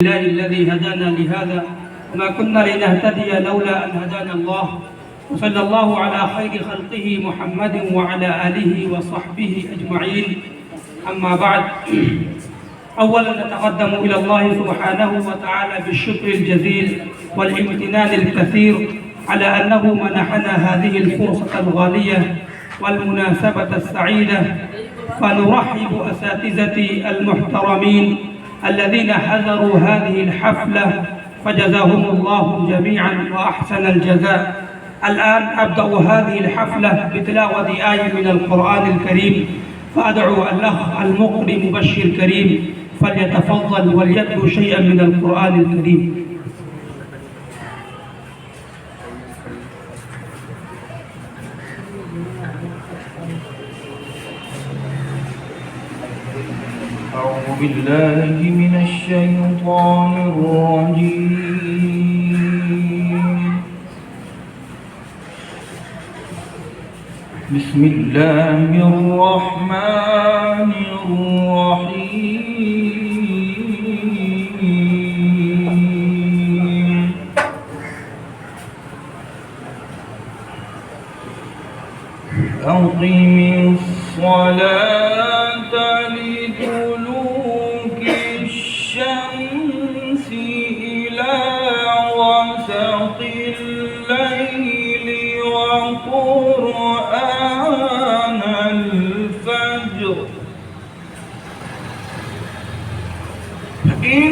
الله الذي هدانا لهذا وما كنا لنهتدي لولا أن هدانا الله. وصلى الله على خير خلقه محمد وعلى آله وصحبه أجمعين. أما بعد، أولا نتقدم إلى الله سبحانه وتعالى بالشكر الجزيل والامتنان الكثير على أنه منحنا هذه الفرصة الغالية والمناسبة السعيدة، فنرحب أساتذتي المحترمين الذين حضروا هذه الحفلة فجزاهم الله جميعا وأحسن الجزاء. الآن أبدأ هذه الحفلة بتلاوة آية من القرآن الكريم، فأدعو الأخ المقري مبشر كريم فليتفضل وليتلو شيئا من القرآن الكريم. أعوذ بالله من الشيطان الرجيم. بسم الله الرحمن الرحيم. أقم الصلاة لدلوك الشمس إلى غسق الليل وقرآن الفجر، إن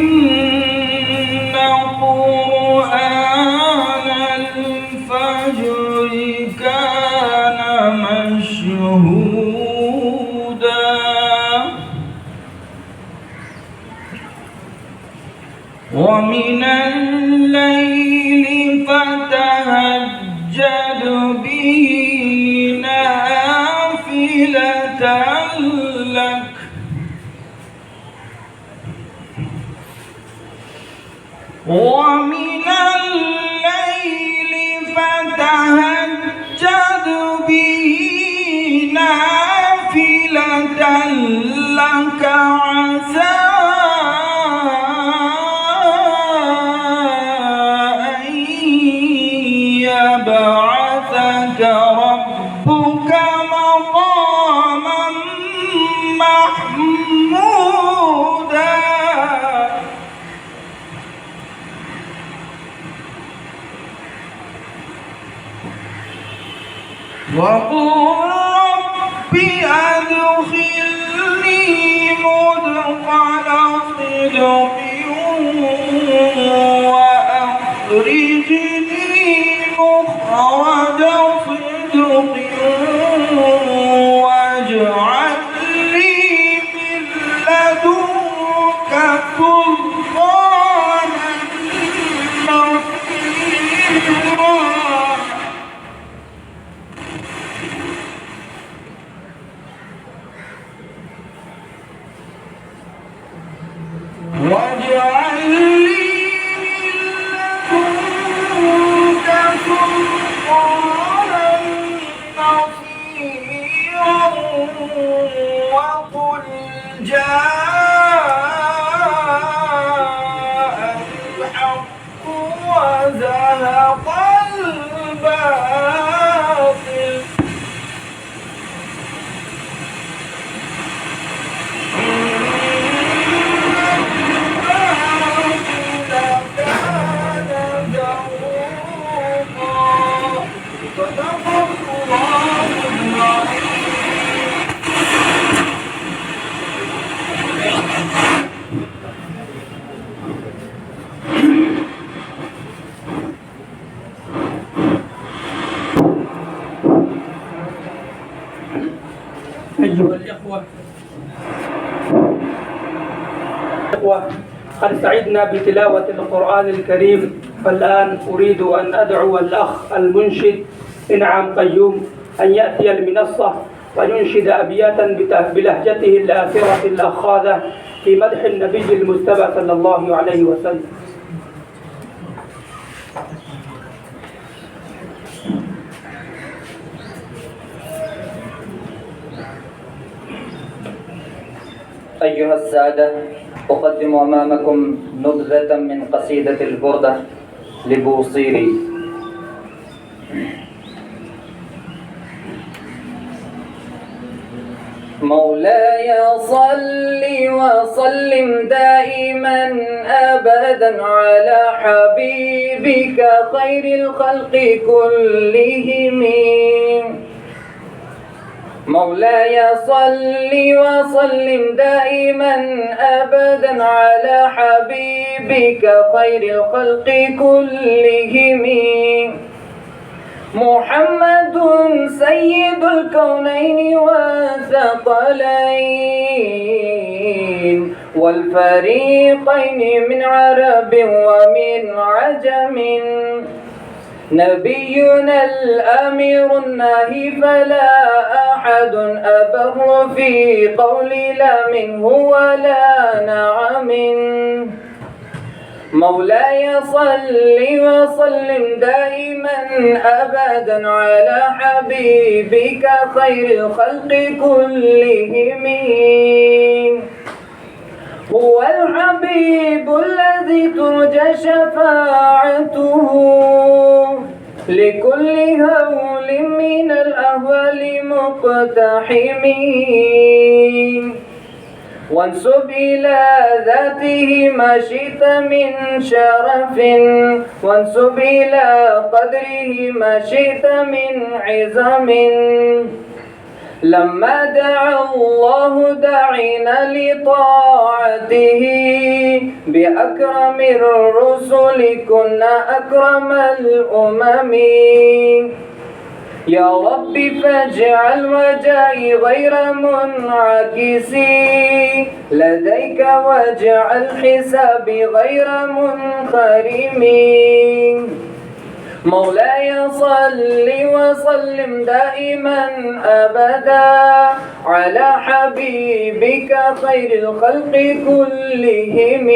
قرآن الفجر كان مشهودا. ومن الليل فتهجد به نافلة لك، ومن الليل فتهجد به نافلة لك عسى أن يبعثك ربك مقاما محمودا. وقل رب أدخلني مدخل صدق وأخرجني مخرج صدق واجعل لي من لدنك سلطانا نصيرا. واجعل لي من لدنك سلطانا نصيرا. وقل جاء الحق وزهق الباطل أيها الإخوة، قد سعدنا بتلاوة القرآن الكريم، فالآن أريد أن أدعو الأخ المنشد إنعام قيوم أن يأتي المنصة وينشد أبياتا بلهجته الآثرة الأخاذة في مدح النبي المجتبى صلى الله عليه وسلم. أيها السادة، أقدم أمامكم نبذة من قصيدة البردة لبوصيري. مولاي صل وسلم دائما أبدا على حبيبك خير الخلق كلهم. مولاي صل وسلم دائما أبدا على حبيبك خير الخلق كلهم. محمد سيد الكونين والثقلين والفريقين من عرب ومن عجم. نبينا الأمير الناهي فلا أحد أبر في قول لا منه ولا نعم. مولاي صل وسلم دائما أبدا على حبيبك خير الخلق كلهم. هو الحبيب الذي ترجى شفاعته لكل هول من الأهوال مقتحمين. وانسب إلى ذاته ما شئت من شرف وانسب إلى قدره ما شئت من عظم. لما دعا الله داعين لطاعته بأكرم الرسل كنا أكرم الأمم. يا رب فاجعل وجهي غير منعكس لديك واجعل حسابي غير منخرم. مولاي صل وسلم دائما أبدا على حبيبك خير الخلق كلهم.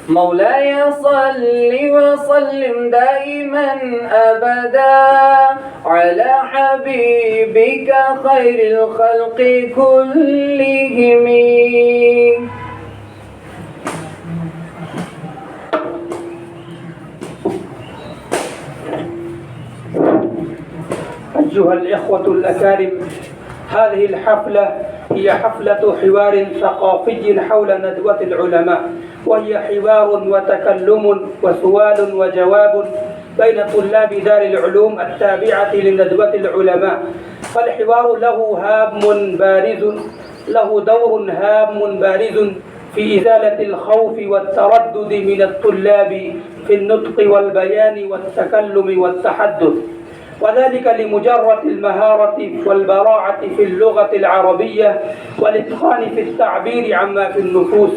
مولاي صل وسلم دائما أبدا على حبيبك خير الخلق كلهم. أيها الإخوة الأكارم، هذه الحفلة هي حفلة حوار ثقافي حول ندوة العلماء، وهي حوار وتكلم وسؤال وجواب بين طلاب دار العلوم التابعة لندوة العلماء. فالحوار له دور هام بارز في إزالة الخوف والتردد من الطلاب في النطق والبيان والتكلم والتحدث، وذلك لمجرد المهارة والبراعة في اللغة العربية والإتقان في التعبير عما في النفوس.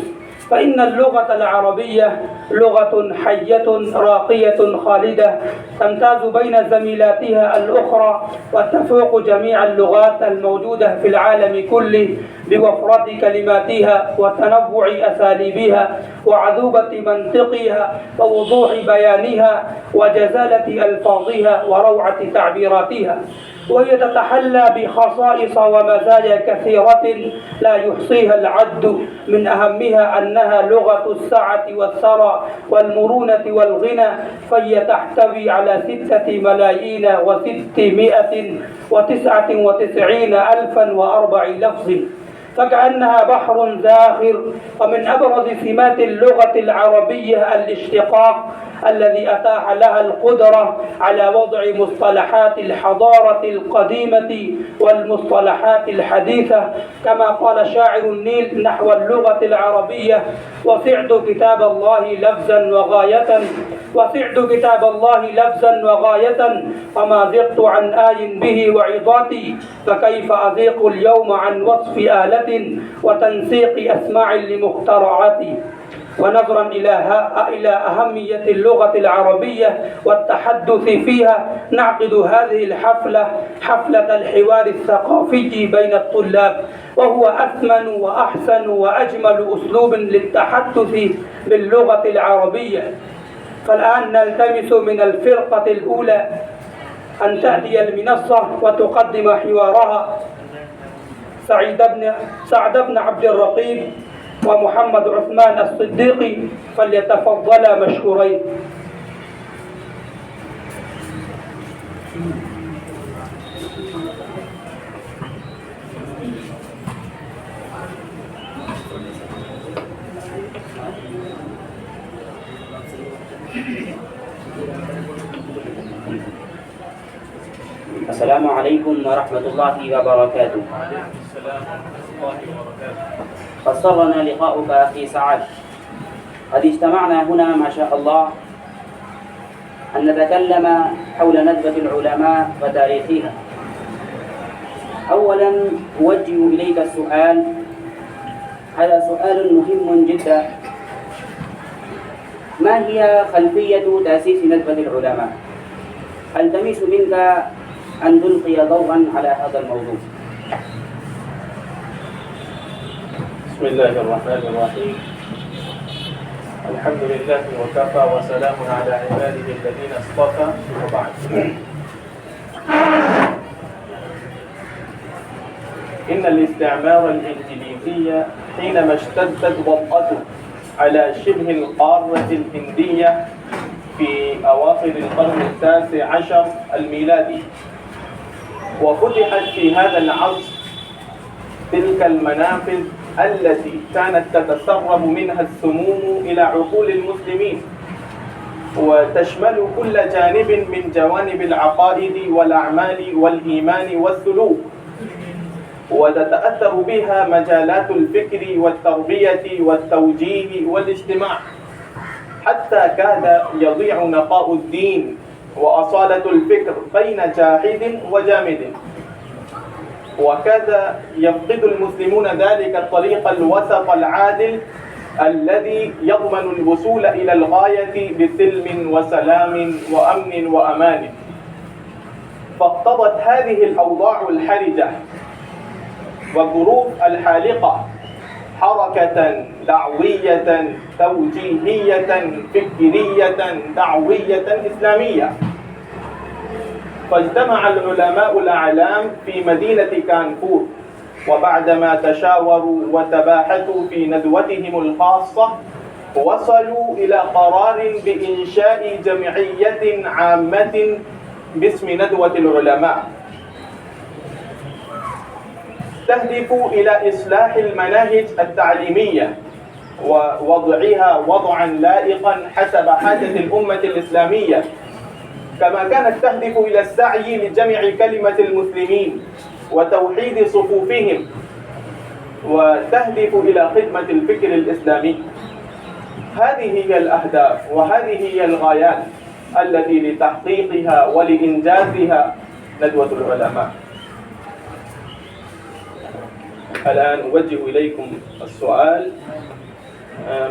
فإن اللغة العربية لغة حية راقية خالدة تمتاز بين زميلاتها الأخرى وتفوق جميع اللغات الموجودة في العالم كله بوفرة كلماتها وتنوع أساليبها وعذوبة منطقها ووضوح بيانها وجزالة ألفاظها وروعة تعبيراتها. وهي تتحلى بخصائص ومزايا كثيرة لا يحصيها العد، من أهمها أنها لغة السعة والثرى والمرونة والغنى، فهي تحتوي على 6,699,004 لفظ، فكأنها بحر زاخر. ومن أبرز سمات اللغة العربية الاشتقاق الذي أتاح لها القدرة على وضع مصطلحات الحضارة القديمة والمصطلحات الحديثة، كما قال شاعر النيل نحو اللغة العربية: وسعت كتاب الله لفظا وغاية وما زغت عن آي به وعظاتي، فكيف أزيق اليوم عن وصف آلة وتنسيق أسماع لمخترعاتي. ونظرا إلى أهمية اللغة العربية والتحدث فيها، نعقد هذه الحفلة حفلة الحوار الثقافي بين الطلاب، وهو أثمن وأحسن وأجمل أسلوب للتحدث باللغة العربية. فالآن نلتمس من الفرقة الأولى أن تأتي المنصة وتقدم حوارها. سعد بن عبد الرقيب ومحمد عثمان الصديقي فليتفضلا مشكورين. السلام عليكم ورحمة الله وبركاته. قد سرنا لقاؤك أخي سعد. قد اجتمعنا هنا ما شاء الله أن نتكلم حول ندوة العلماء وتاريخها. أولا أوجه إليك السؤال، هذا سؤال مهم جدا: ما هي خلفية تأسيس ندوة العلماء؟ ألتمس منك أن تلقي ضوءا على هذا الموضوع. بسم الله الرحمن الرحيم. الحمد لله وكفى وسلام على عباده الذين اصطفى، وبعد. إن الاستعمار الإنجليزي حينما اشتدت وطأته على شبه القارة الهندية في أواخر القرن التاسع عشر الميلادي، وفتحت في هذا العصر تلك المنافذ التي كانت تتسرب منها السموم إلى عقول المسلمين، وتشمل كل جانب من جوانب العقائد والأعمال والإيمان والسلوك، وتتأثر بها مجالات الفكر والتربية والتوجيه والاجتماع، حتى كاد يضيع نقاء الدين وأصالة الفكر بين جاحد وجامد، وكاد يفقد المسلمون ذلك الطريق الوسط العادل الذي يضمن الوصول إلى الغاية بسلم وسلام وأمن وأمان. فاقتضت هذه الأوضاع الحرجة والظروف الحالقة حركة دعوية توجيهية فكرية دعوية إسلامية، فاجتمع العلماء الأعلام في مدينة كانبور، وبعدما تشاوروا وتباحثوا في ندوتهم الخاصة وصلوا إلى قرار بإنشاء جمعية عامة باسم ندوة العلماء، تهدف إلى إصلاح المناهج التعليمية ووضعها وضعا لائقا حسب حاجة الأمة الإسلامية، كما كانت تهدف إلى السعي لجمع كلمة المسلمين وتوحيد صفوفهم، وتهدف إلى خدمة الفكر الإسلامي. هذه هي الأهداف وهذه هي الغايات التي لتحقيقها ولإنجازها ندوة العلماء. الآن أوجه إليكم السؤال: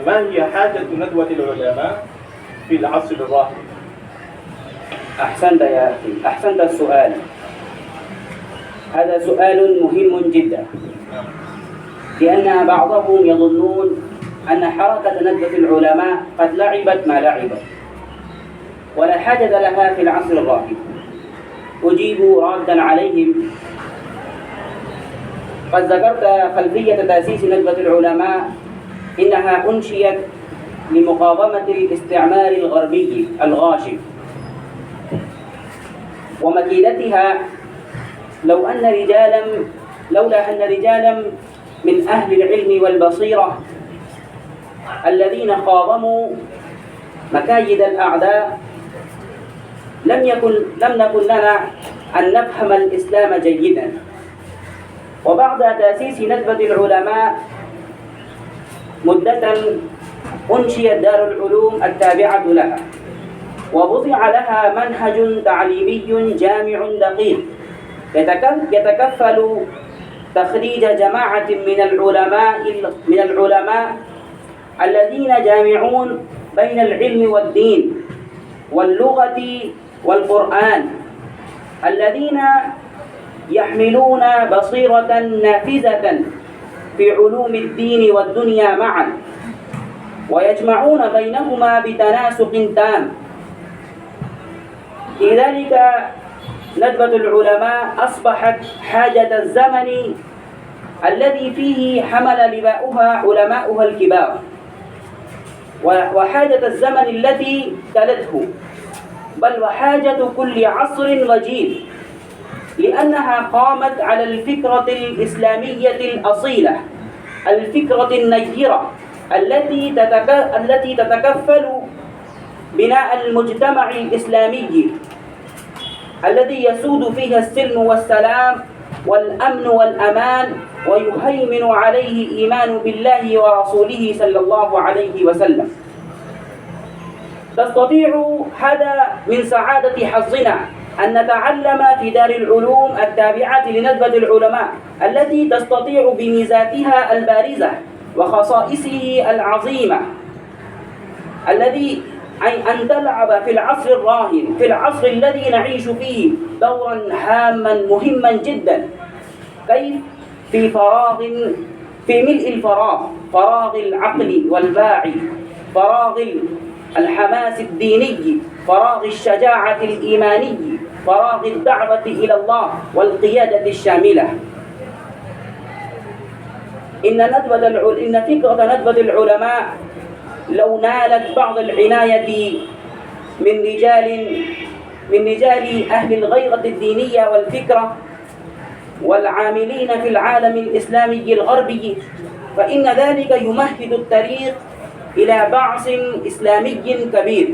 ما هي حاجة ندوة العلماء في العصر الراهن؟ أحسنت يا أخي، أحسنت السؤال. هذا سؤال مهم جدا، لأن بعضهم يظنون أن حركة ندوة العلماء قد لعبت ما لعبت ولا حاجة لها في العصر الراهن. أجيب رادا عليهم: قد ذكرت خلفية تأسيس ندوة العلماء، إنها أنشئت لمقاومة الاستعمار الغربي الغاشم ومكيدتها. لولا أن رجالا من أهل العلم والبصيرة الذين قاوموا مكايد الأعداء لم نكن لنا أن نفهم الإسلام جيدا. وبعد تأسيس ندوة العلماء مدة أنشئت دار العلوم التابعة لها، ووضع لها منهج تعليمي جامع دقيق يتكفل تخريج جماعة من العلماء الذين جامعون بين العلم والدين واللغة والقرآن، الذين يحملون بصيرة نافذة في علوم الدين والدنيا معا، ويجمعون بينهما بتناسق تام. لذلك ندوة العلماء أصبحت حاجة الزمن الذي فيه حمل لواءها علماؤها الكبار، وحاجة الزمن التي تلته، بل وحاجة كل عصر وجيل، لأنها قامت على الفكرة الإسلامية الأصيلة، الفكرة النيرة التي تتكفل بناء المجتمع الإسلامي الذي يسود فيه السلم والسلام والأمن والأمان، ويهيمن عليه إيمان بالله ورسوله صلى الله عليه وسلم. تستطيع هذا من سعادة حظنا أن نتعلم في دار العلوم التابعة لندوة العلماء، التي تستطيع بميزاتها البارزة وخصائصه العظيمة الذي أن تلعب في العصر الراهن، في العصر الذي نعيش فيه، دورا هاما مهما جدا. كيف؟ في ملء الفراغ، فراغ العقل والواعي، فراغ الحماس الديني، فراغ الشجاعة الإيماني، فراغ الدعوة إلى الله والقيادة الشاملة. إن فكرة ندوة العلماء لو نالت بعض العناية من رجال أهل الغيرة الدينية والفكرة والعاملين في العالم الإسلامي الغربي، فإن ذلك يمهد الطريق إلى بعث إسلامي كبير.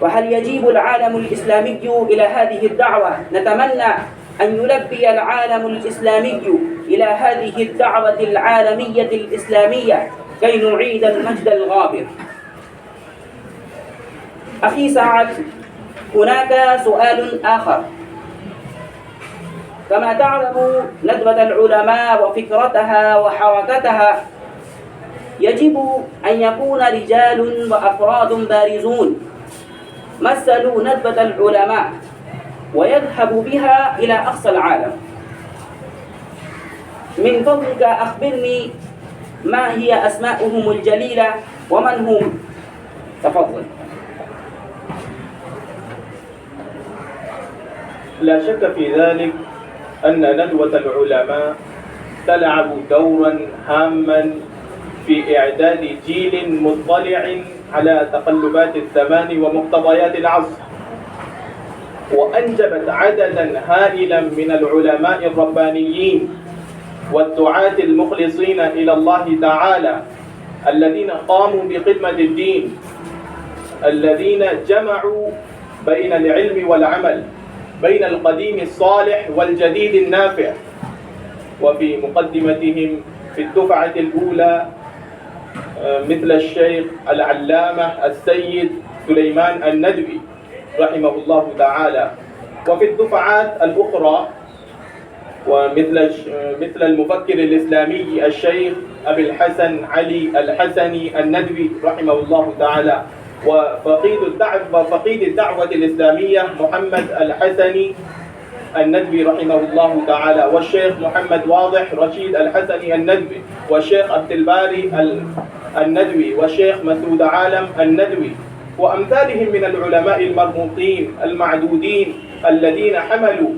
وهل يجيب العالم الإسلامي إلى هذه الدعوة؟ نتمنى أن يلبي العالم الإسلامي إلى هذه الدعوة العالمية الإسلامية كي نعيد المجد الغابر. أخي سعد، هناك سؤال آخر. كما تعلم ندوة العلماء وفكرتها وحركتها يجب أن يكون رجال وأفراد بارزون مثلوا ندوة العلماء ويذهب بها إلى أقصى العالم. من فضلك أخبرني ما هي أسماؤهم الجليلة ومن هم؟ تفضل. لا شك في ذلك أن ندوة العلماء تلعب دورا هاما في إعداد جيل مطلع على تقلبات الزمان ومقتضيات العصر، وأنجبت عددا هائلا من العلماء الربانيين والدعاة المخلصين إلى الله تعالى، الذين قاموا بخدمة الدين، الذين جمعوا بين العلم والعمل، بين القديم الصالح والجديد النافع. وفي مقدمتهم في الدفعة الأولى مثل الشيخ العلامة السيد سليمان الندوي رحمه الله تعالى، وفي الدفعات الأخرى مثل المفكر الإسلامي الشيخ أبي الحسن علي الحسني الندوي رحمه الله تعالى، وفقيد الدعوة الإسلامية محمد الحسني الندوي رحمه الله تعالى، والشيخ محمد واضح رشيد الحسني الندوي، والشيخ عبد الباري الندوي، والشيخ مسعود عالم الندوي، وأمثالهم من العلماء المرموقين المعدودين الذين حملوا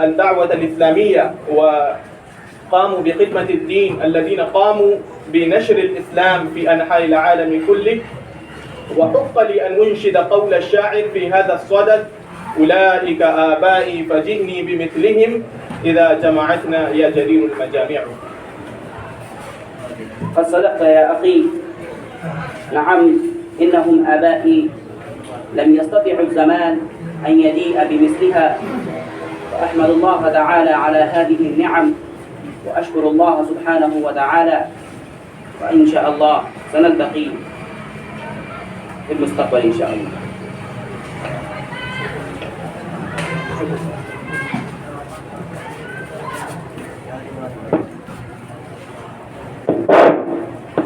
الدعوة الإسلامية وقاموا بخدمة الدين، الذين قاموا بنشر الإسلام في أنحاء العالم كله. وحق لي أن أنشد قول الشاعر في هذا الصدد: أولئك آبائي فجئني بمثلهم إذا جمعتنا يا جرير المجامع. قد صدقت يا أخي، نعم إنهم آبائي، لم يستطع الزمان أن يجيء بمثلها، وأحمد الله تعالى على هذه النعم، وأشكر الله سبحانه وتعالى، وإن شاء الله سنلتقي في المستقبل إن شاء الله.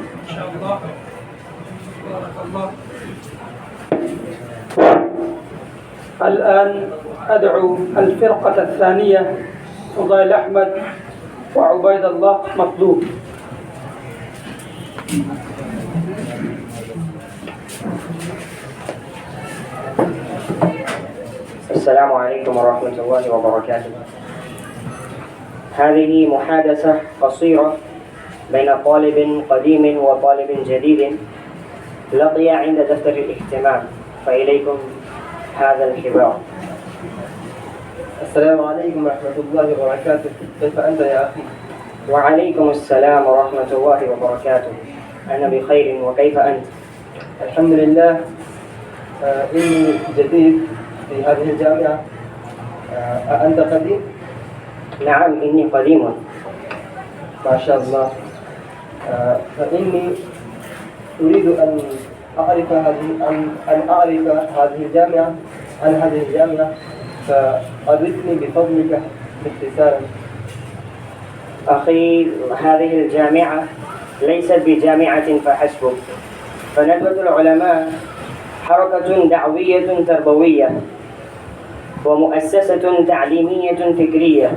إن شاء الله. بارك الله. الآن أدعو الفرقة الثانية فضيل أحمد وعبيد الله مطلوب. السلام عليكم ورحمة الله وبركاته. هذه محادثة قصيرة بين طالب قديم وطالب جديد لقي عند دفتر الاهتمام، فإليكم هذا الحوار. السلام عليكم ورحمة الله وبركاته. كيف أنت يا أخي؟ وعليكم السلام ورحمة الله وبركاته. أنا بخير، وكيف أنت؟ الحمد لله. إني جديد في هذه الجامعة. أنت قديم؟ نعم، إني قديم. ما شاء الله. فإني أريد أن أعرف هذه الجامعة، عن هذه الجامعة، فأدركني بفضلك باختصار. أخي، هذه الجامعة ليست بجامعة فحسب، فندوة العلماء حركة دعوية تربوية ومؤسسة تعليمية فكرية،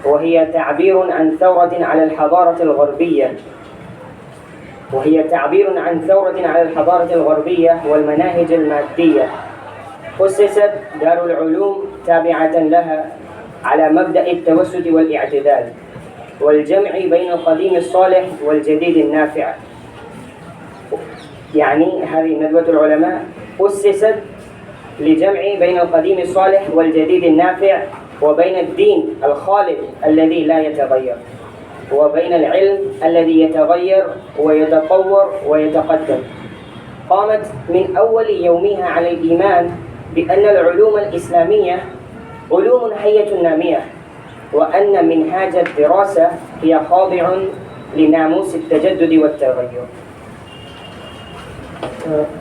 وهي تعبير عن ثورة على الحضارة الغربية والمناهج المادية. أسست دار العلوم تابعة لها على مبدأ التوسط والاعتدال والجمع بين القديم الصالح والجديد النافع. يعني هذه ندوة العلماء أسست لجمع بين القديم الصالح والجديد النافع، وبين الدين الخالد الذي لا يتغير، وبين العلم الذي يتغير ويتطور ويتقدم. قامت من أول يومها على الإيمان بأن العلوم الإسلامية علوم حية نامية، وأن منهاج الدراسة هي خاضع لناموس التجدد والتغير.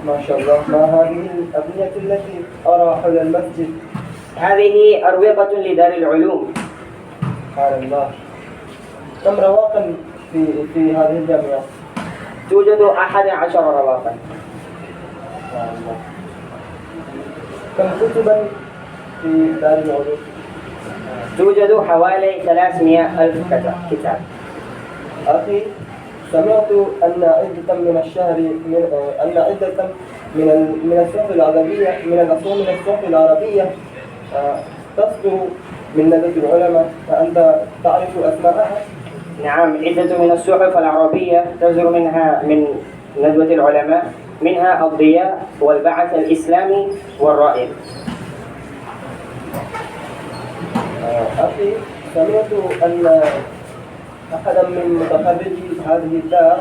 ما شاء الله. ما هذه الأبنية التي أرى حول المسجد؟ هذه أروقة لدار العلوم. سبحان الله. كم رواقا في هذه الجامعة؟ توجد 11 رواقا. سبحان الله. كم كتبا في دار العلوم؟ توجد حوالي 300,000 كتاب. أخي، سمعت أن عدة من الصحف العربية، من الصحف العربية تصدر من ندوة العلماء، فأنت تعرف أسماءها؟ نعم، عدة من الصحف العربية تصدر من ندوة العلماء، منها الضياء والبعث الإسلامي والرائد. أخي، سمعت أن أحدا من متخرجي هذه الدار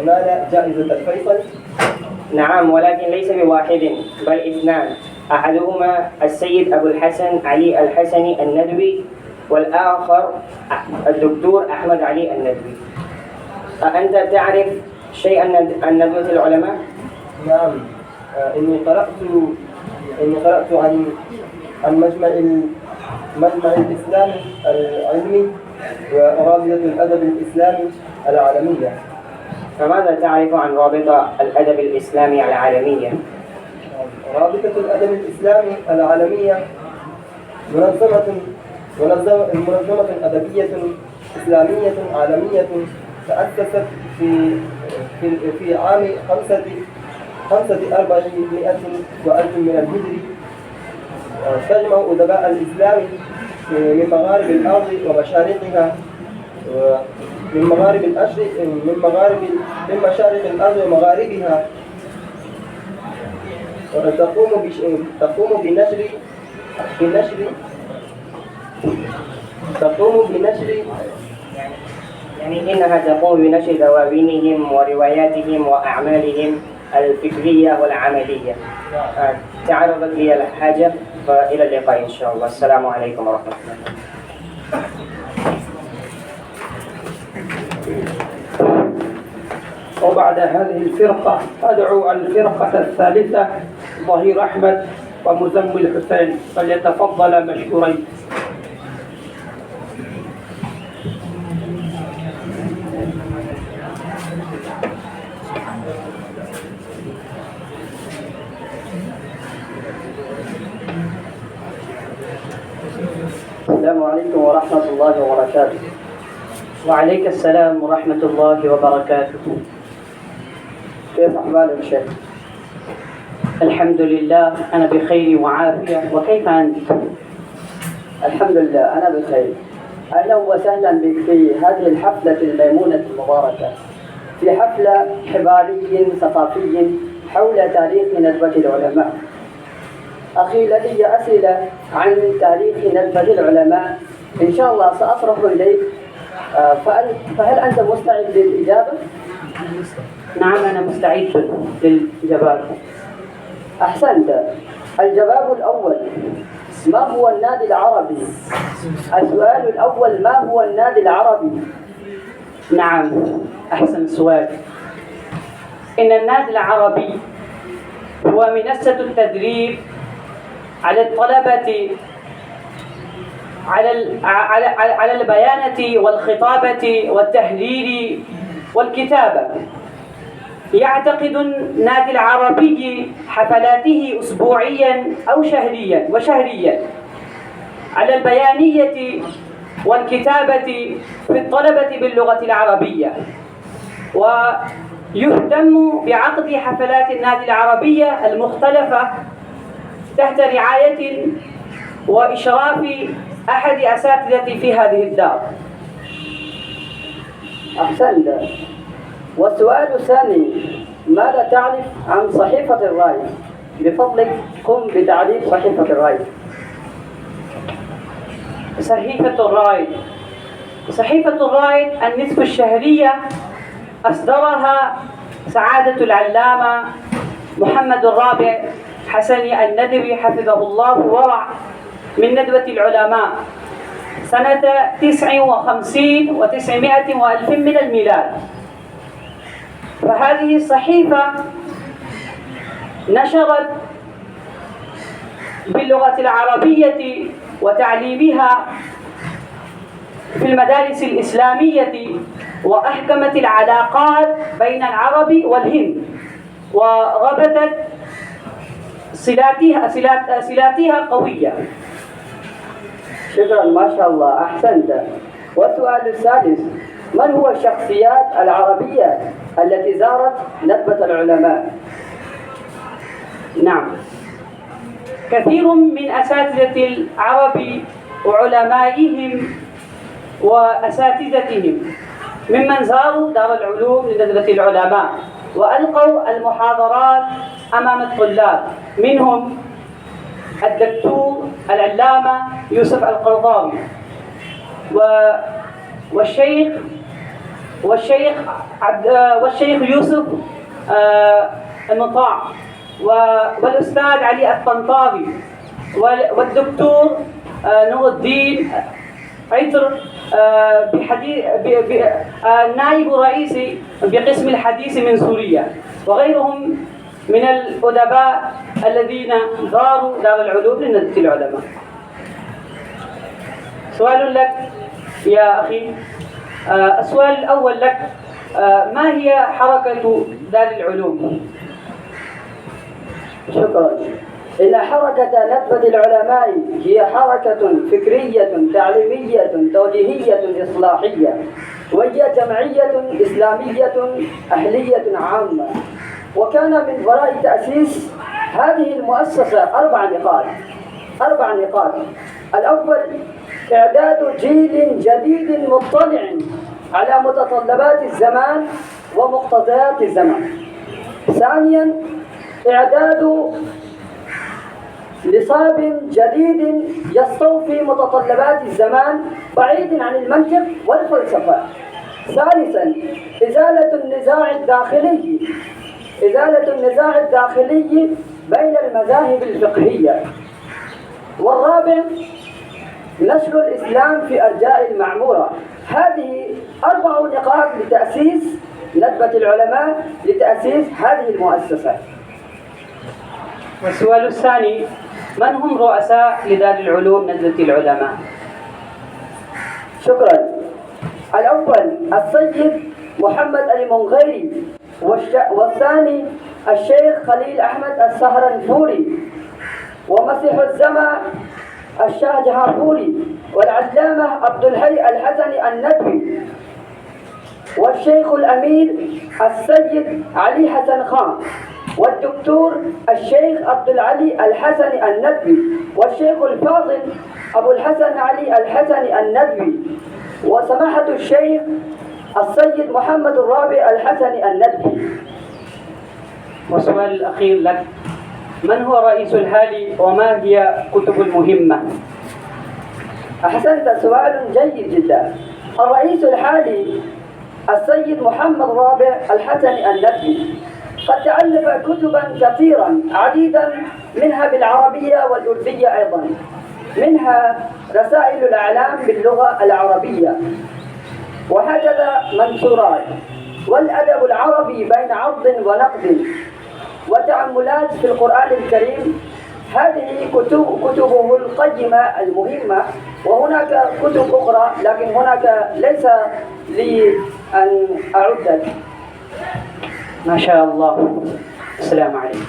نال جائزة الفيصل. نعم، ولكن ليس بواحد بل 2. أحدهما السيد أبو الحسن علي الحسني الندوي، والآخر الدكتور أحمد علي الندوي. أنت تعرف شيئا عن ندوة العلماء؟ نعم. إني قرأت عن مجمع الإسلامي العلمي ورابطة الأدب الإسلامي العالمية. فماذا تعرف عن رابطة الأدب الإسلامي العالمية؟ رابطة الأدب الإسلامي العالمية منظمة أدبية إسلامية عالمية تأسست في عام 400 من الهجري. تجمع أدباء الإسلام من مغارب الأرض ومشارقها، من مشارق الأرض ومغاربها، تقوم بنشر يعني إنها تقوم بنشر دواوينهم ورواياتهم وأعمالهم الفكرية والعملية. تعرضت لي الحاجة، فإلى اللقاء إن شاء الله. السلام عليكم ورحمة الله. وبعد هذه الفرقة أدعو الفرقة الثالثة ظهير أحمد ومزمل حسين، فليتفضل مشكورين. السلام عليكم ورحمة الله وبركاته. وعليك السلام ورحمة الله وبركاته. كيف أحوالك شيخ؟ الحمد لله، أنا بخير وعافية. وكيف أنت؟ الحمد لله أنا بخير. أهلا وسهلا بك في هذه الحفلة الميمونة المباركة، في حفلة حواري ثقافي حول تاريخ ندوة العلماء. أخي لدي أسئلة عن تاريخ ندوة العلماء، إن شاء الله سأطرح إليك، فهل أنت مستعد للإجابة؟ نعم أنا مستعد للجواب. أحسنت. الجواب الأول: ما هو النادي العربي؟ السؤال الأول: ما هو النادي العربي؟ نعم، أحسن سؤال. إن النادي العربي هو منصة التدريب على الطلبة على البيانة والخطابة والتحرير والكتابة. يعتقد النادي العربي حفلاته أسبوعيا أو شهريا على البيانية والكتابة في الطلبة باللغة العربية، ويهتم بعقد حفلات النادي العربية المختلفة تحت رعاية وإشراف أحد أساتذتي في هذه الدار. أحسنت. والسؤال الثاني: ماذا تعرف عن صحيفة الراي؟ بفضلك قم بتعريف صحيفة الراي. صحيفة الراي النصف الشهرية أصدرها سعادة العلامة محمد الرابع حسني الندوي حفظه الله ورع من ندوة العلماء سنة 59 و900 وألف من الميلاد. فهذه الصحيفة نشرت باللغة العربية وتعليمها في المدارس الإسلامية، وأحكمت العلاقات بين العرب والهند، وربطت صلاتها قوية. شكرا، ما شاء الله، أحسنت. والسؤال الثالث: من هو الشخصيات العربية التي زارت ندوة العلماء؟ نعم، كثير من أساتذة العرب وعلمائهم وأساتذتهم ممن زاروا دار العلوم لندوة العلماء وألقوا المحاضرات أمام الطلاب، منهم الدكتور العلامة يوسف القرضاوي والشيخ يوسف المطاع والأستاذ علي الطنطاوي والدكتور نور الدين عطر نائب رئيسي بقسم الحديث من سوريا، وغيرهم من الأدباء الذين زاروا دار العلوم لندوة العلماء. سؤال لك يا أخي. السؤال الأول لك: ما هي حركة دار العلوم؟ شكرا. إن حركة ندوة العلماء هي حركة فكرية تعليمية توجيهية إصلاحية، وهي جمعية إسلامية أهلية عامة. وكان من وراء تأسيس هذه المؤسسة أربع نقاط. الأول: إعداد جيل جديد مطلع على متطلبات الزمان ومقتضيات الزمان. ثانيا: إعداد نصاب جديد يستوفي متطلبات الزمان بعيد عن المنطق والفلسفة. ثالثا: إزالة النزاع الداخلي بين المذاهب الفقهية. والرابع: نشر الإسلام في أرجاء المعمورة. هذه 4 نقاط لتأسيس ندوة العلماء، لتأسيس هذه المؤسسة. والسؤال الثاني: من هم رؤساء لدار العلوم ندوة العلماء؟ شكرا. الأول: السيد محمد المنغيري، والثاني الشيخ خليل أحمد السهرنفوري، ومسيح الزمن الشاه جهارفوري، والعلامة عبد الحي الحسني الندوي، والشيخ الأمير السيد علي حسن خان، والدكتور الشيخ عبد العلي الحسني الندوي، والشيخ الفاضل أبو الحسن علي الحسني الندوي، وسماحة الشيخ السيد محمد الرابع الحسني الندوي. والسؤال الأخير لك، من هو رئيس الحالي وما هي كتب المهمة؟ أحسنت، سؤال جيد جدا. الرئيس الحالي السيد محمد الرابع الحسني الندوي قد تألف كتبا كثيرا عديدا، منها بالعربية والأردية أيضا، منها رسائل الأعلام باللغة العربية، وهكذا منشورات، والأدب العربي بين عرض ونقد، وتأملات في القرآن الكريم. هذه كتبه القيمة المهمة، وهناك كتب أخرى لكن هناك ليس لي أن أعدد. ما شاء الله. السلام عليكم.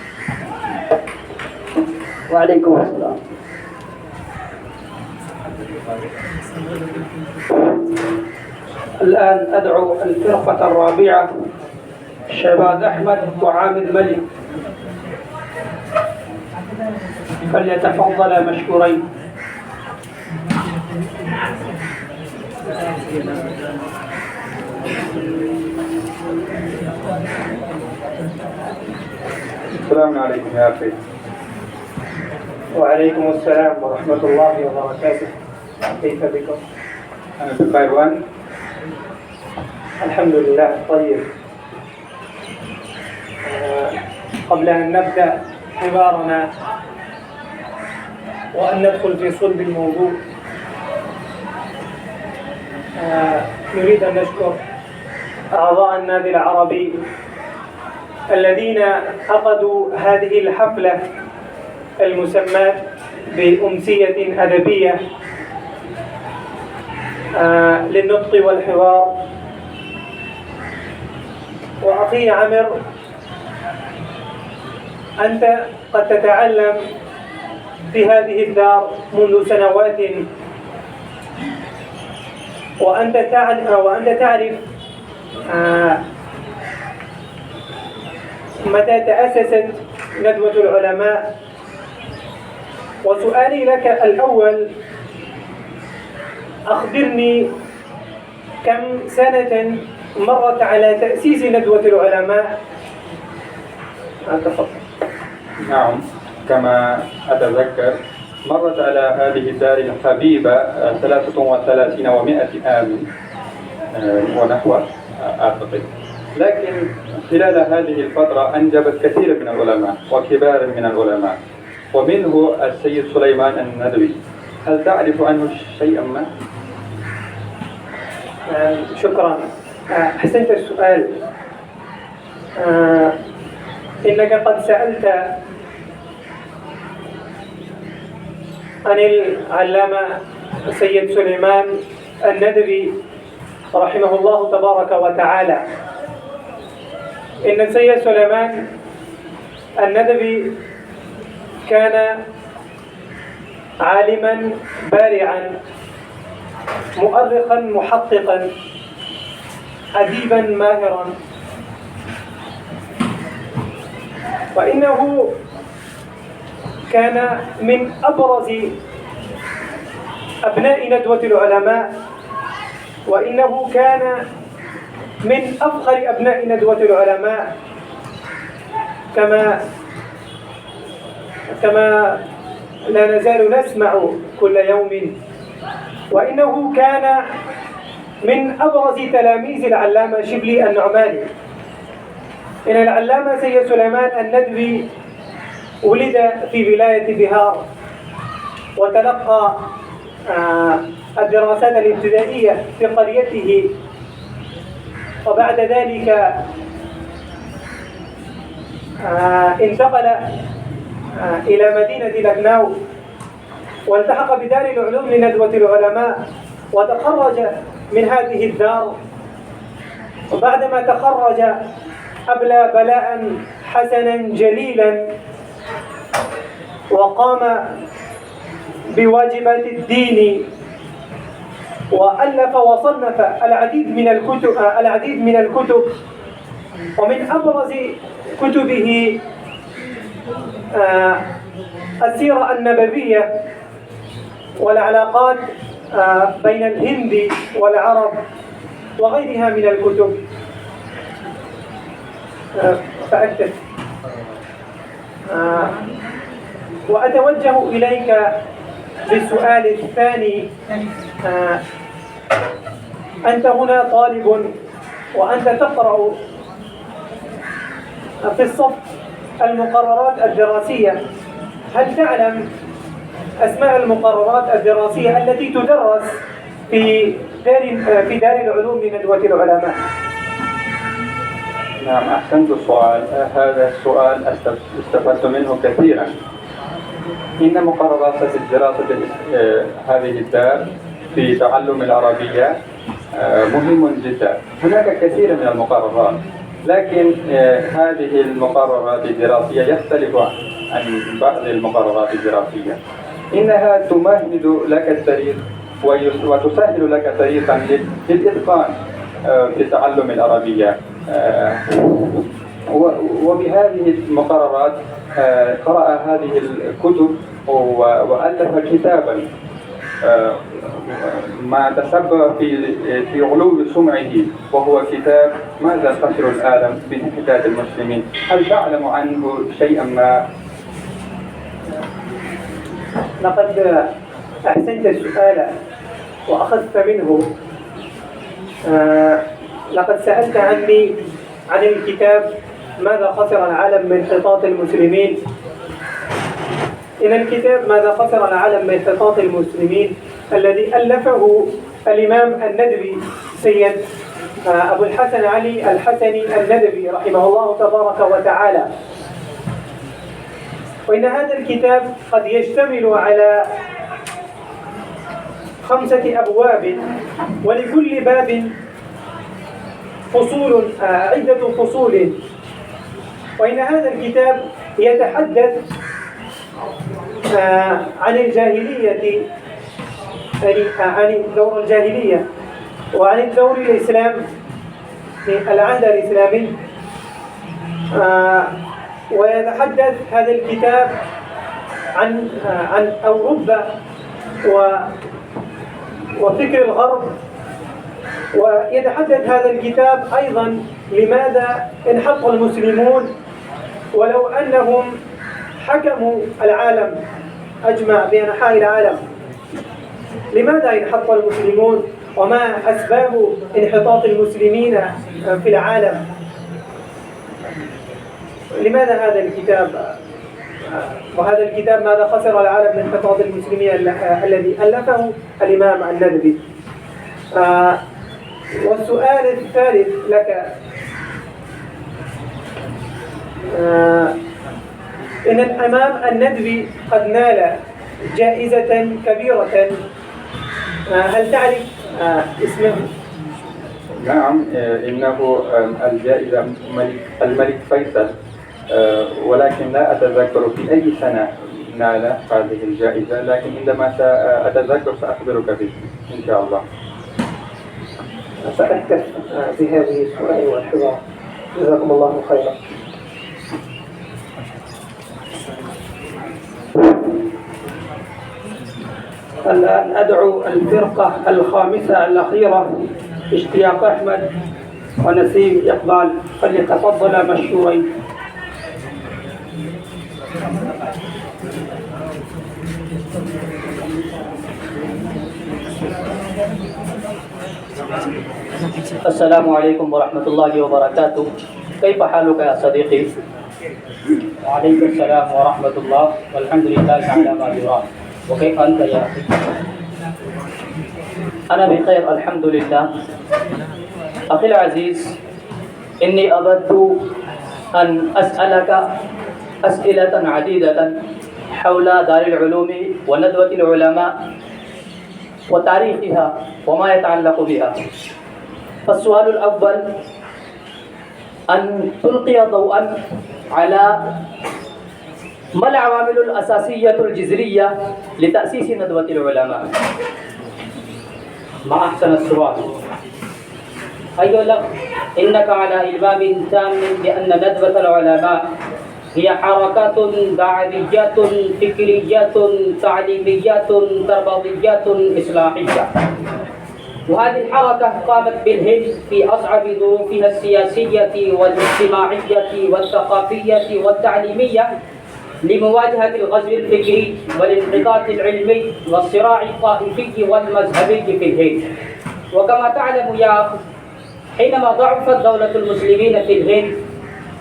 وعليكم السلام. الآن أدعو الفرقة الرابعة شباب أحمد وعامر ملك فليتفضل مشكورين. السلام عليكم يا أخي. وعليكم السلام ورحمة الله وبركاته. كيف بكم؟ أنا بخير وأنت؟ الحمد لله طيب. قبل أن نبدأ حوارنا وأن ندخل في صلب الموضوع، نريد أن نشكر أعضاء النادي العربي الذين عقدوا هذه الحفلة المسماة بأمسية أدبية للنطق والحوار. وأخي عمر، أنت قد تتعلم في هذه الدار منذ سنوات، وأنت تعرف متى تأسست ندوة العلماء. وسؤالي لك الأول، أخبرني كم سنة مرت على تأسيس ندوة العلماء؟ تفضل. نعم، كما أتذكر مرت على هذه الدار الحبيبة 33 و100 عام ونحو أعتقد، لكن خلال هذه الفترة أنجبت كثير من العلماء وكبار من العلماء، ومنه السيد سليمان الندوي. هل تعرف عنه شيئا ما؟ شكرا، أحسنت السؤال. إنك قد سألت عن العلامة السيد سليمان الندوي رحمه الله تبارك وتعالى. إن السيد سليمان الندوي كان عالما بارعا، مؤرخا محققا، أديبا ماهرا، وإنه كان من أبرز أبناء ندوة العلماء، وإنه كان من أفخر أبناء ندوة العلماء، كما لا نزال نسمع كل يوم. وإنه كان من أبرز تلاميذ العلامة شبلي النعماني. إن العلامة سيد سليمان الندوي ولد في ولاية بهار، وتلقى الدراسات الابتدائية في قريته، وبعد ذلك انتقل إلى مدينة لخنو، والتحق بدار العلوم لندوة العلماء، وتخرج من هذه الدار. وبعدما تخرج أبلى بلاء حسنا جليلا، وقام بواجبات الدين، وألف وصنف العديد من الكتب ومن أبرز كتبه السيرة النبوية والعلاقات بين الهند والعرب وغيرها من الكتب. فأكتب وأتوجه إليك بالسؤال الثاني. أنت هنا طالب وأنت تقرأ في الصف المقررات الدراسية، هل تعلم أسماء المقررات الدراسية التي تدرس في دار العلوم لندوة العلماء؟ نعم، أحسنت السؤال. هذا السؤال استفدت منه كثيرا. إن مقررات الدراسة هذه الدار في تعلم العربية مهم جدا. هناك كثير من المقررات، لكن هذه المقررات الدراسية يختلف عن بعض المقررات الدراسية. إنها تمهد لك الطريق وتسهل لك طريقا للإتقان في تعلم العربية. وبهذه المقررات قرأ هذه الكتب وألف كتابا ما تسبب في علو سمعه، وهو كتاب ماذا خسر العالم في حكاية المسلمين. هل تعلم عنه شيئا ما؟ لقد أحسنت السؤال وأخذت منه. لقد سألت عني عن الكتاب ماذا خسر العالم من خطاط المسلمين. إن الكتاب ماذا خسر العالم من خطاط المسلمين الذي ألفه الإمام الندوي سيد أبو الحسن علي الحسني الندوي رحمه الله تبارك وتعالى. وإن هذا الكتاب قد يشتمل على 5 أبواب، ولكل باب فصول عدة فصول. وإن هذا الكتاب يتحدث عن الجاهلية، عن دور الجاهلية وعن الدور الإسلام في العهد الإسلامي. ويتحدث هذا الكتاب عن أوروبا وفكر الغرب. ويتحدث هذا الكتاب أيضا لماذا انحط المسلمون ولو أنهم حكموا العالم أجمع بأنحاء العالم. لماذا انحط المسلمون وما أسباب انحطاط المسلمين في العالم؟ لماذا هذا الكتاب؟ وهذا الكتاب ماذا خسر العالم من انحطاط المسلمين الذي ألفه الإمام الندوي. والسؤال الثالث لك، إن الإمام الندوي قد نال جائزة كبيرة، هل تعرف اسمه؟ نعم، إنه الجائزة الملك فيصل، ولكن لا أتذكر في أي سنة نال هذه الجائزة، لكن عندما سأتذكر سأخبرك به إن شاء الله. سأكتب في هذه السؤال والحوار. جزاكم الله خيرا. الآن أدعو الفرقة الخامسة الأخيرة اشتياق أحمد ونسيم إقبال فليتفضل مشكورين. السلام عليكم ورحمة الله وبركاته. كيف حالك يا صديقي؟ وعليكم السلام ورحمة الله والحمد لله على ما يرام. وكيف أنت يا أخي؟ أنا بخير الحمد لله. أخي العزيز، إني أردت أن أسألك أسئلة عديدة حول دار العلوم وندوة العلماء وتاريخها وما يتعلق بها. فالسؤال الأول، أن تلقي ضوءا على ما العوامل الأساسية الجذرية لتأسيس ندوة العلماء. ما أحسن السؤال. أيوة لك إنك على إلمام تام بأن ندوة العلماء هي حركات دعويات فكريات تعليميات تربويات إصلاحية. وهذه الحركة قامت بالهند في أصعب ظروفها السياسية والاجتماعية والثقافية والتعليمية لمواجهة الغزو الفكري والانحطاط العلمي والصراع الطائفي والمذهبي في الهند. وكما تعلم يا أخ، حينما ضعفت دولة المسلمين في الهند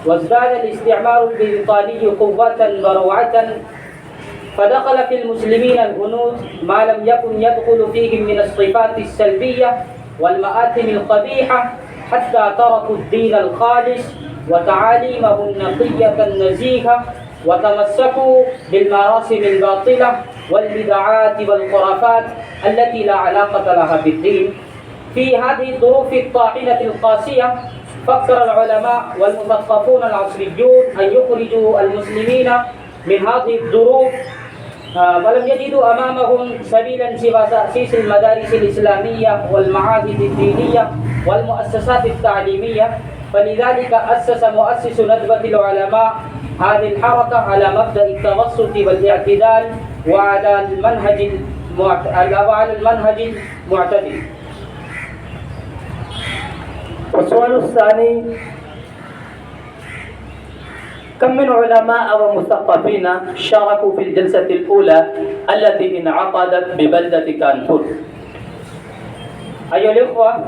وازداد الاستعمار البريطاني قوة وروعة، فدخل في المسلمين الهنود ما لم يكن يدخل فيهم من الصفات السلبية والمآثم القبيحة، حتى تركوا الدين الخالص وتعاليمه النقية النزيهة وتمسكوا بالمراسم الباطلة والبدعات والخرافات التي لا علاقة لها بالدين. في هذه الظروف الطاحنة القاسية فكر العلماء والمثقفون العصريون أن يخرجوا المسلمين من هذه الظروف، ولم يجدوا أمامهم سبيلا سوى تأسيس المدارس الإسلامية والمعاهد الدينية والمؤسسات التعليمية. فلذلك أسس مؤسس ندوة العلماء هذه الحركة على مبدأ التوسط والاعتدال وعلى المنهج المعتدل. والسؤال الثاني: كم من علماء ومثقفين شاركوا في الجلسة الأولى التي انعقدت ببلدة كانبور؟ أيها الأخوة،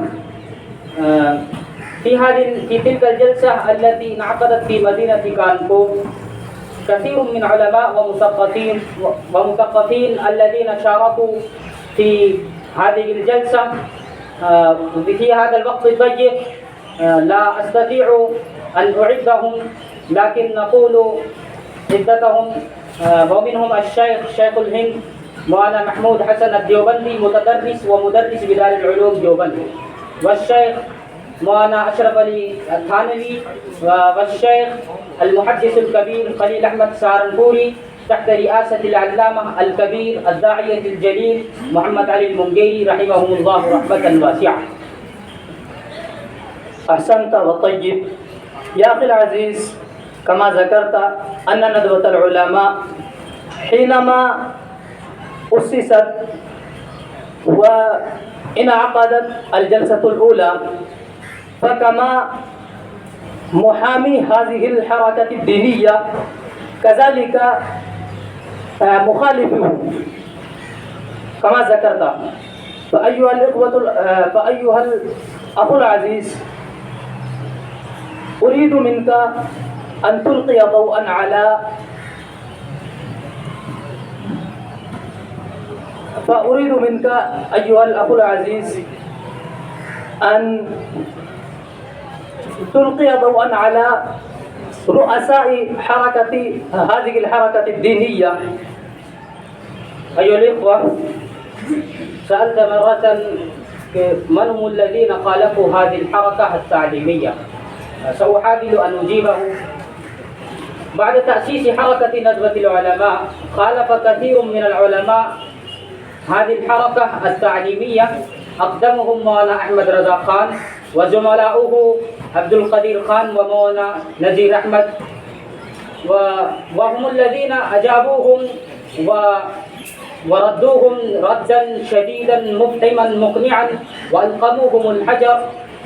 في تلك الجلسة التي انعقدت في مدينة كانبور كثير من علماء ومثقفين الذين شاركوا في هذه الجلسة في هذا الوقت الضيق. لا أستطيع أن أعدهم، لكن نقول عدتهم. ومنهم شيخ الهند مولانا محمود حسن الديوبندي، متدرس ومدرس بدار العلوم ديوبند، والشيخ مولانا أشرف علي الثانوي، والشيخ المحدث الكبير خليل أحمد سهرنپوري تحت رئاسة العلامة الكبير الداعية الجليل محمد علي المنقيري رحمهم الله رحمة واسعة. أحسنت وطيب. يا أخي العزيز، كما ذكرت أن ندوة العلماء حينما أسست وانعقدت الجلسة الأولى، فكما محامي هذه الحركة الدينية كذلك مخالفه كما ذكرت. فأيها الأخ العزيز، أريد منك أن تلقي ضوءا على فأريد منك أيها الأخ العزيز أن تلقي ضوءا على رؤساء هذه الحركة الدينية. أيها الإخوة، سألت مرة من هم الذين خالفوا هذه الحركة التعليمية. سأحاول أن أجيبه. بعد تأسيس حركة ندوة العلماء خالف كثير من العلماء هذه الحركة التعليمية، أقدمهم مولانا أحمد رضا خان وزملاؤه عبد القدير خان ومولانا نزير أحمد، وهم الذين أجابوهم وردوهم ردا شديدا مفحما مقنعا وألقموهم الحجر.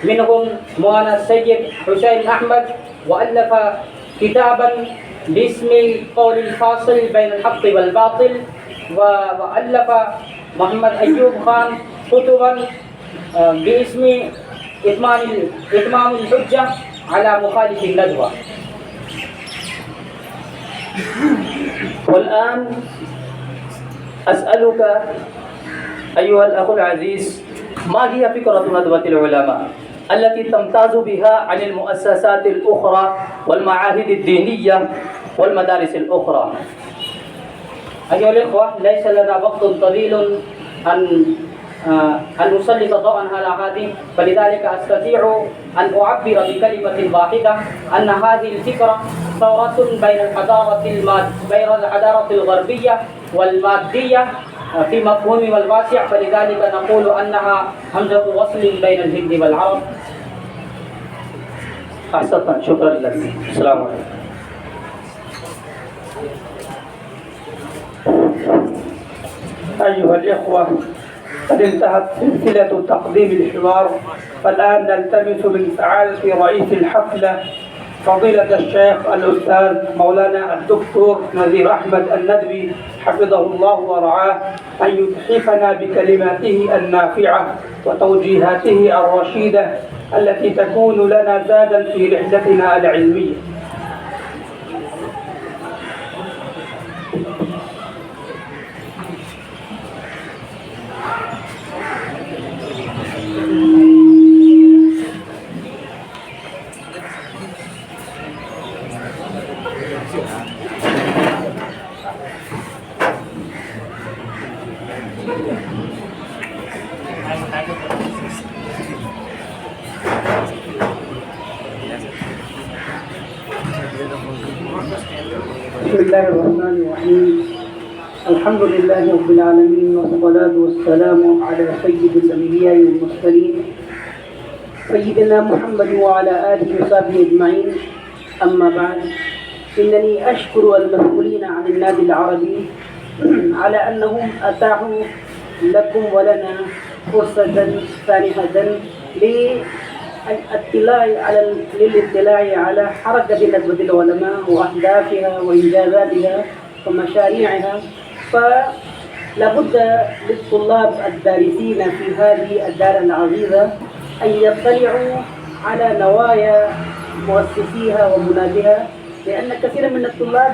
منهم مولانا السيد حسين أحمد، وألف كتابا باسم القول الفاصل بين الحق والباطل، وألف محمد أيوب خان كتبا باسم إتمام الحجة على مخالف الندوة. والآن أسألك أيها الأخ العزيز، ما هي فكرة ندوة العلماء التي تمتاز بها عن المؤسسات الأخرى والمعاهد الدينية والمدارس الأخرى؟ أيها الإخوة، ليس لنا وقت طويل أن نسلط ضوءا على هذه، فلذلك أستطيع أن أعبر بكلمة واحدة أن هذه الفكرة ثورة بين الحضارة الغربية والمادية في مفهومها الواسع، فلذلك نقول أنها همزة وصل بين الهند والعرب. أحسنت، شكرا لك. السلام عليكم. أيها الإخوة، قد انتهت سلسلة تقديم الحوار، فالآن نلتمس من سعادة رئيس الحفلة فضيلة الشيخ الأستاذ مولانا الدكتور نذير أحمد الندوي حفظه الله ورعاه أن يتحفنا بكلماته النافعة وتوجيهاته الرشيدة التي تكون لنا زادا في رحلتنا العلمية. بسم الله الرحمن الرحيم. الحمد لله رب العالمين، والصلاة والسلام على سيد الأنبياء والمرسلين سيدنا محمد وعلى آله وصحبه أجمعين. أما بعد، إنني أشكر المسؤولين عن النادي العربي على أنهم أتاحوا لكم ولنا فرصة سانحة للاطلاع على حركة ندوة العلماء وأهدافها وإنجازاتها ومشاريعها. فلابد للطلاب الدارسين في هذه الدار العزيزة أن يطلعوا على نوايا مؤسسيها ومنادها، لأن كثيرا من الطلاب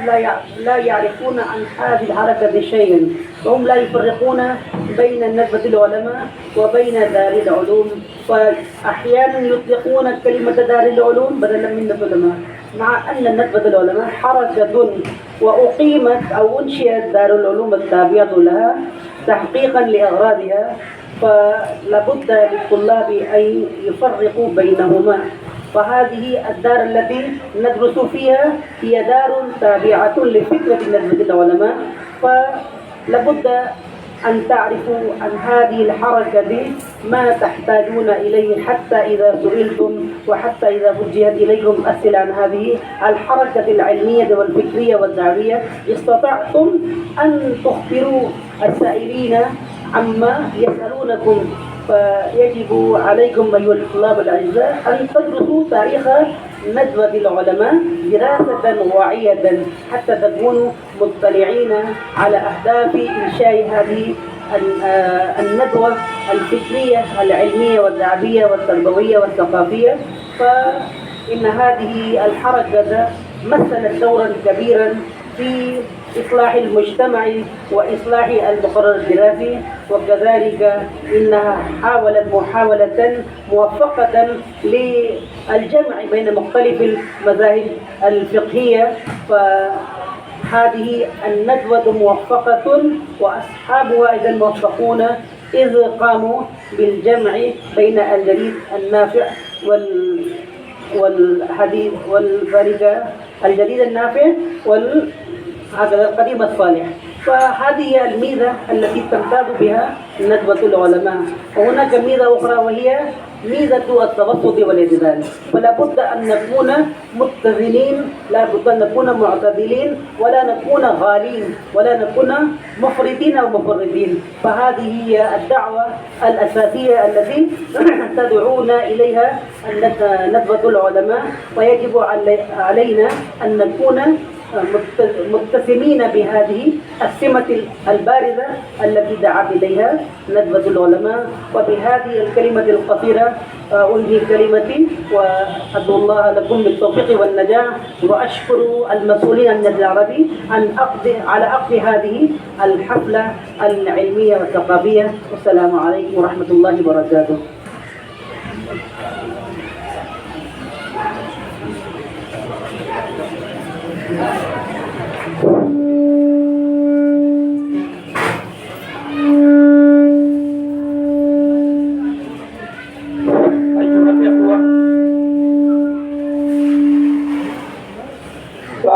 لا يعرفون عن هذه الحركة شيئا، وهم لا يفرقون بين ندوة العلماء وبين دار العلوم، فأحيانا يطلقون كلمة دار العلوم بدلا من ندوة العلماء، مع أن ندوة العلماء حركة وأقيمت أو أنشئت دار العلوم التابعة لها تحقيقا لأغراضها، فلابد للطلاب أن يفرقوا بينهما. فهذه الدار التي ندرس فيها هي دار تابعة لفكرة ندوة العلماء، فلابد أن تعرفوا عن هذه الحركة ما تحتاجون إليه حتى إذا سئلتم وحتى إذا وجهت إليكم أسئلة عن هذه الحركة العلمية والفكرية والدعوية استطعتم أن تخبروا السائلين عما يسألونكم. فيجب عليكم أيها الطلاب الأعزاء أن تدرسوا تاريخ ندوة العلماء دراسة واعية حتى تكونوا مطلعين على أهداف إنشاء هذه الندوة الفكرية العلمية والدعوية والتربوية والثقافية. فإن هذه الحركة مثلت دورا كبيرا في إصلاح المجتمع وإصلاح المقرر الدراسي، وكذلك إنها حاولت محاولة موفقة للجمع بين مختلف المذاهب الفقهية. فهذه الندوة موفقة وأصحابها أيضا موفقون، إذ قاموا بالجمع بين الجديد النافع والحديث والفريق الجديد النافع هذا القديم الصالح. فهذه الميزة التي تمتاز بها ندوة العلماء. وهناك ميزة أخرى وهي ميزة التوسط والاعتدال، فلا بد أن نكون متزنين، لا بد أن نكون معتدلين، ولا نكون غالين، ولا نكون مفرطين أو مفرطين. فهذه هي الدعوة الأساسية التي تدعونا إليها ندوة العلماء، ويجب علينا أن نكون متسمين بهذه السمة البارزة التي دعت إليها ندوة العلماء. وبهذه الكلمة القصيرة أنهي كلمتي، وأدعو الله لكم بالتوفيق والنجاح، وأشكر المسؤولين عن النادي العربي على عقد هذه الحفلة العلمية والثقافية. والسلام عليكم ورحمة الله وبركاته.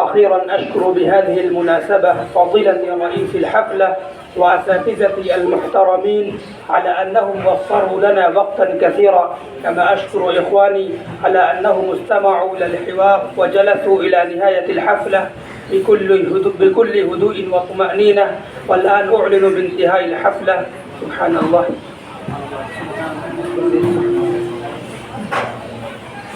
وأخيرا أشكر بهذه المناسبة فضيلة رئيس الحفلة وأساتذتي المحترمين على أنهم وفروا لنا وقتا كثيرا، كما أشكر إخواني على أنهم استمعوا إلى الحوار وجلسوا إلى نهاية الحفلة بكل هدوء وطمأنينة. والآن أعلن بانتهاء الحفلة. سبحان الله.